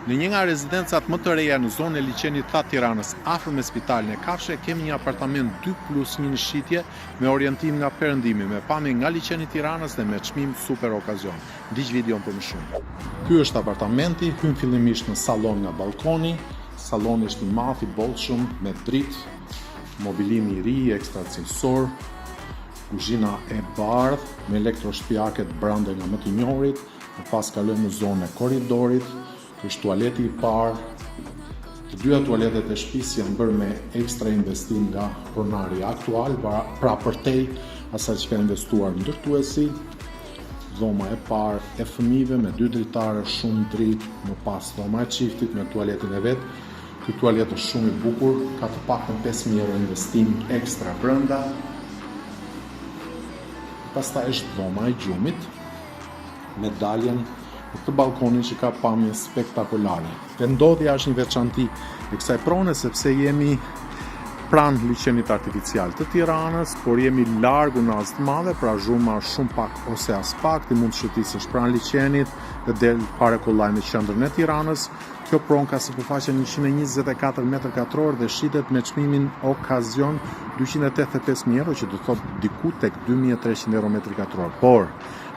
Në një nga rezidencat më të reja në zonën e liçenit të Tiranës, afër me Spitalin e Kafshë, kemi një apartament 2+1 në shitje me orientim nga perëndimi, me pamje nga liçeni i Tiranës dhe me çmim super okazion. Ndiq videon për më shumë. Ky është apartamenti, hyn fillimisht në sallon nga balkoni. Salloni është i madh, i bollshëm, me dritë, mobilimi i ri, ekstra cilësor, kuzhina e bardhë me elektroshtëpiaket brande nga më të njohurit, e pas kalojmë në zonën e korridorit. Është tualeti i parë. Të dyja tualetet e shtëpisë janë bërë me ekstra investim nga pronari aktual, pra përtej asaj që ka investuar ndërtuesi. Dhoma e parë e fëmijëve me 2 dritare, shumë dritë, më pas dhoma e çiftit me tualetin e vet. Ky tualet është shumë i bukur, ka të paktën 5.000 euro investim ekstra brenda. Pastaj është dhoma e gjumit me daljen në këtë balkonin që ka pamje spektakolare. Vendodhja është një veçanti e kësaj prone sepse jemi pranë liçenit artificial të Tiranës, por jemi larg unazë të madhe, pra zhurma është shumë pak ose as pak, ti mund të shëtisësh pranë liçenit dhe del fare kollaj në qendrën e Tiranës. Kjo pronë ka sipërfaqe 124 m2 dhe shitet me çmimin okazion 285.000 euro, që do të thotë diku tek 2.300 euro m2. Por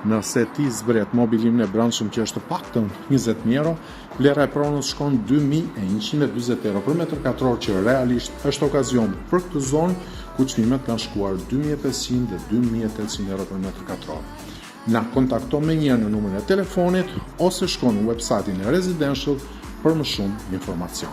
nëse ti zbret mobilimin e brendshëm që është të paktën 20.000 euro, vlera e pronës shkon 2.140 euro për m2, që realisht është okazion për këtë zonë ku çmimet kanë shkuar 2.500 dhe 2.800 euro për m2. Na kontakto me njëherë në numrin e telefonit ose shko në website-in e Residential për më shumë informacion.